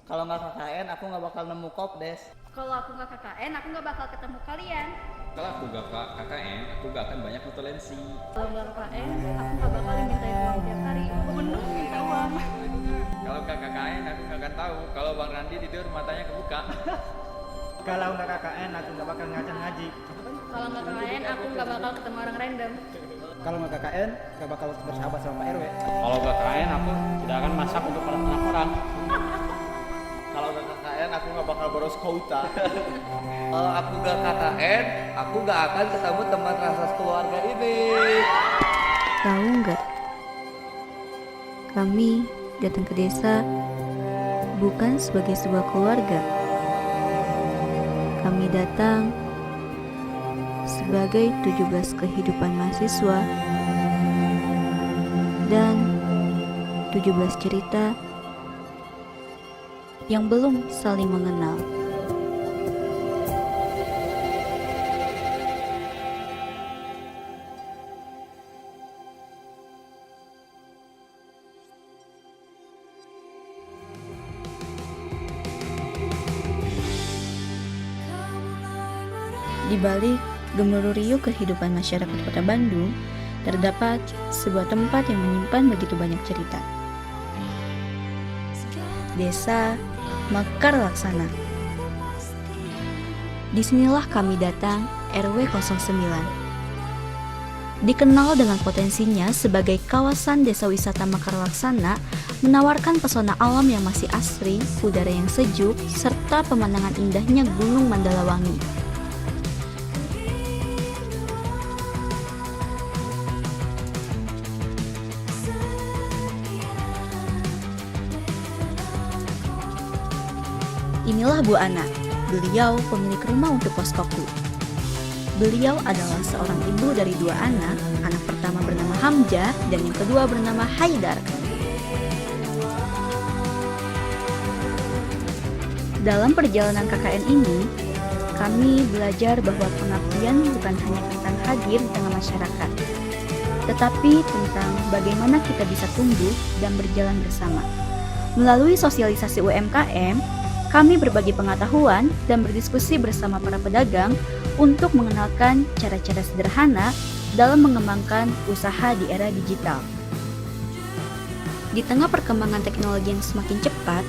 Kalau nggak KKN, aku nggak bakal nemu Kopdes. Kalau aku nggak KKN, aku nggak bakal ketemu kalian. Kalau aku gak KKN, aku gak akan banyak nutulensi. Kalau nggak KKN, aku nggak bakal dimintain uang tiap hari. Aku bener minta uang. Kalau gak KKN, aku gak akan tahu kalau Bang Randi tidur matanya kebuka. Kalau nggak KKN aku nggak bakal ngaji. Kalau nggak KKN, aku nggak bakal ketemu orang random. Kalau nggak KKN nggak bakal bersahabat sama Pak RW. Kalau gak KKN aku tidak akan masak untuk anak orang. Kalau nggak KKN, aku nggak bakal boros kota. Kalau aku nggak KKN, aku nggak akan ketemu teman rasa keluarga ini. Tahu nggak? Kami datang ke desa bukan sebagai sebuah keluarga. Kami datang sebagai 17 kehidupan mahasiswa dan 17 cerita yang belum saling mengenal. Di balik gemuruh riuh kehidupan masyarakat Kota Bandung, terdapat sebuah tempat yang menyimpan begitu banyak cerita. Desa Mekar Laksana. Disinilah kami datang, RW 09. Dikenal dengan potensinya sebagai kawasan desa wisata Mekar Laksana, menawarkan pesona alam yang masih asri, udara yang sejuk, serta pemandangan indahnya Gunung Mandalawangi. Inilah Bu Ana, beliau pemilik rumah untuk poskoku. Beliau adalah seorang ibu dari 2 anak pertama bernama Hamzah dan yang kedua bernama Haidar. Dalam perjalanan KKN ini, kami belajar bahwa pengabdian bukan hanya tentang hadir di tengah masyarakat, tetapi tentang bagaimana kita bisa tumbuh dan berjalan bersama. Melalui sosialisasi UMKM, kami berbagi pengetahuan dan berdiskusi bersama para pedagang untuk mengenalkan cara-cara sederhana dalam mengembangkan usaha di era digital. Di tengah perkembangan teknologi yang semakin cepat,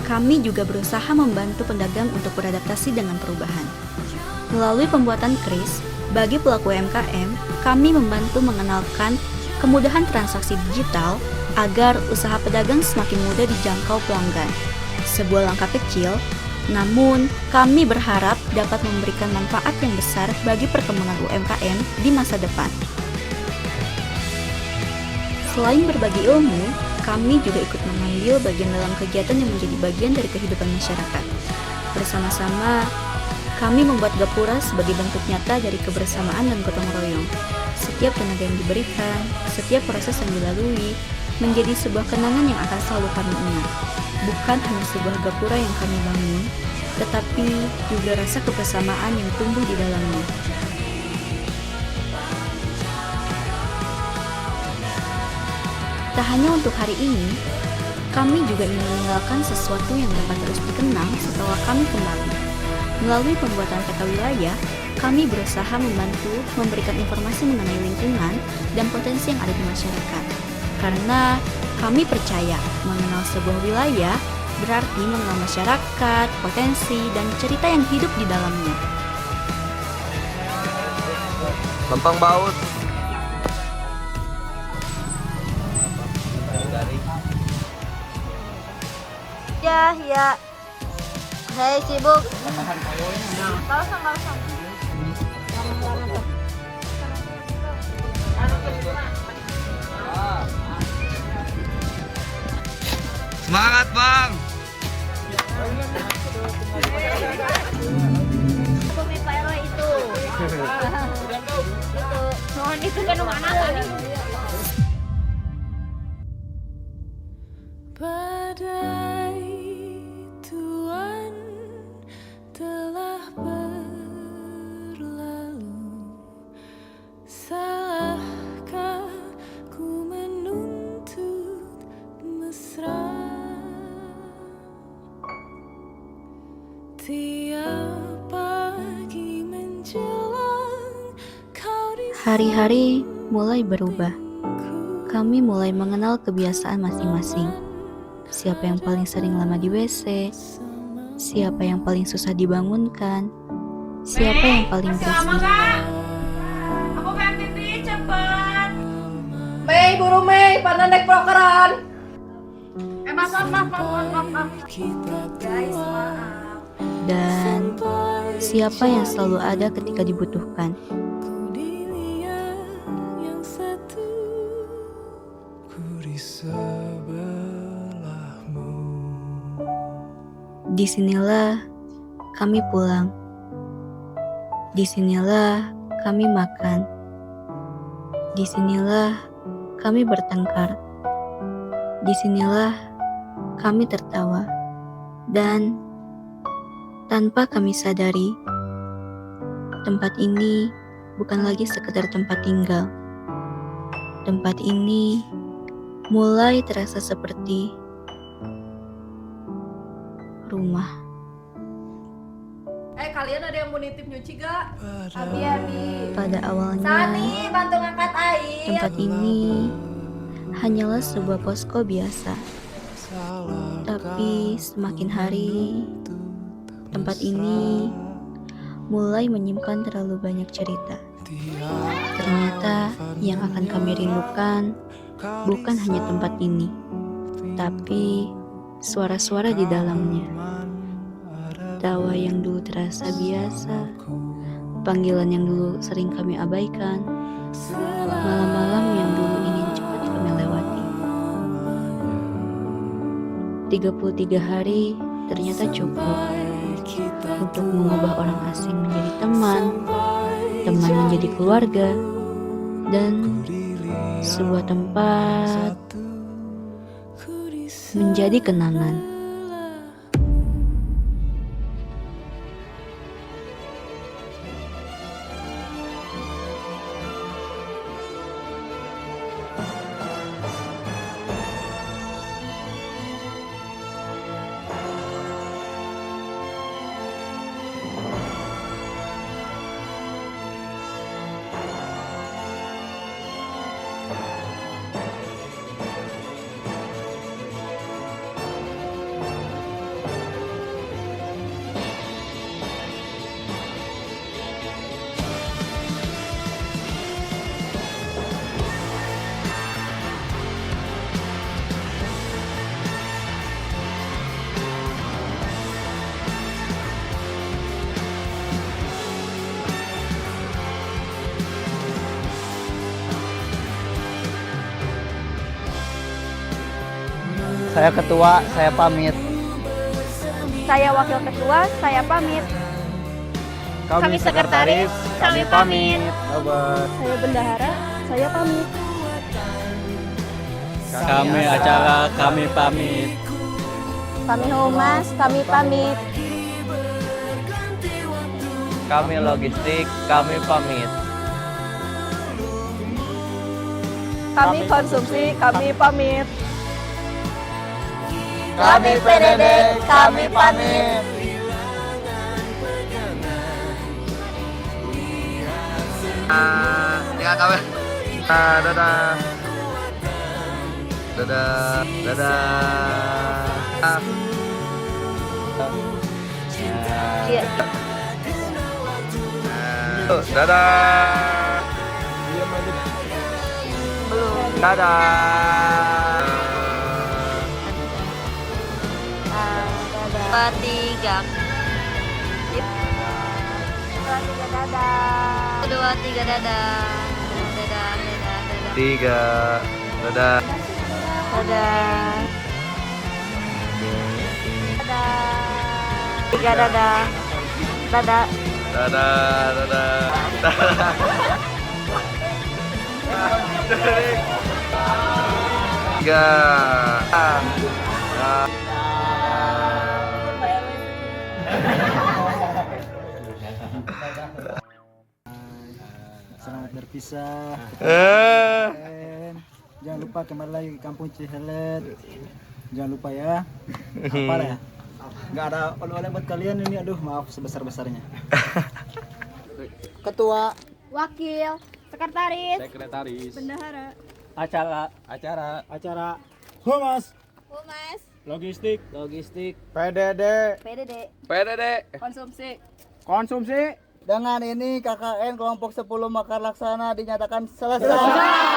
kami juga berusaha membantu pedagang untuk beradaptasi dengan perubahan. Melalui pembuatan kris, bagi pelaku UMKM, kami membantu mengenalkan kemudahan transaksi digital agar usaha pedagang semakin mudah dijangkau pelanggan. Sebuah langkah kecil, namun kami berharap dapat memberikan manfaat yang besar bagi perkembangan UMKM di masa depan. Selain berbagi ilmu, kami juga ikut mengambil bagian dalam kegiatan yang menjadi bagian dari kehidupan masyarakat. Bersama-sama, kami membuat gapura sebagai bentuk nyata dari kebersamaan dan gotong royong. Setiap tenaga yang diberikan, setiap proses yang dilalui, menjadi sebuah kenangan yang akan selalu kami ingat. Bukan hanya sebuah gapura yang kami bangun, tetapi juga rasa kebersamaan yang tumbuh di dalamnya. Tak hanya untuk hari ini, kami juga ingin meninggalkan sesuatu yang dapat terus dikenang setelah kami kembali. Melalui pembuatan peta wilayah, kami berusaha membantu memberikan informasi mengenai lingkungan dan potensi yang ada di masyarakat. Karena kami percaya mengenal sebuah wilayah berarti mengenal masyarakat, potensi, dan cerita yang hidup di dalamnya. Lempang baut. Ya. Hei sibuk. Gak usah. Semangat Bang. Pemilik Pak RW itu. Mohon itu kan mana tadi? Badai Tuhan telah berlalu. Salahkah ku menuntut mesra? Tiap pagi menjelang kau di Hari-hari mulai berubah. Kami mulai mengenal kebiasaan masing-masing. Siapa yang paling sering lama di WC, siapa yang paling susah dibangunkan, siapa yang paling bersih. Aku pengen pipi cepet. Mei, buru Mei, pada naik prokeran. Maaf. Guys, maaf. Dan siapa yang selalu ada ketika dibutuhkan. ku dilihat yang satu. Disinilah kami pulang. Disinilah kami makan. Disinilah kami bertengkar. Disinilah kami tertawa. Dan tanpa kami sadari, tempat ini bukan lagi sekedar tempat tinggal. Tempat ini mulai terasa seperti rumah. Kalian ada yang mau nitip nyuci gak? Abi. Pada awalnya, Sani, bantu ngangkat air. tempat ini hanyalah sebuah posko biasa. Tapi semakin hari, tempat ini mulai menyimpan terlalu banyak cerita. Ternyata yang akan kami rindukan bukan hanya tempat ini, tapi suara-suara di dalamnya. Tawa yang dulu terasa biasa, panggilan yang dulu sering kami abaikan, malam-malam yang dulu ingin cepat kami lewati. 33 hari ternyata cukup untuk mengubah orang asing menjadi teman, teman menjadi keluarga, dan sebuah tempat menjadi kenangan. Saya ketua, saya pamit. Saya wakil ketua, saya pamit. Kami sekretaris, kami pamit. Bye-bye. Saya bendahara, saya pamit. Kami acara, kami pamit. Kami humas, kami pamit. Kami logistik, kami pamit. Kami konsumsi, kami pamit. Kami PDD, kami pamit. Tinggal kami. Dadah. Iya. Dadah. Dadah. Tiga. Kedua, tiga, dadah. Dadah. Tiga. Dadah. Dadah. Tiga, dadah. Dadah. Dadah. Tiga. Selamat berpisah. Eh. Jangan lupa kembali lagi ke kampung Cihelet. Jangan lupa ya. Apa ya? Nggak ada oleh-oleh buat kalian ini, aduh maaf sebesar-besarnya. Ketua. Wakil, sekretaris, Sekretaris. bendahara, Acara. Humas, humas, Logistik. PDD. PDD, konsumsi. Dengan ini KKN kelompok 10 Makar Laksana dinyatakan selesai.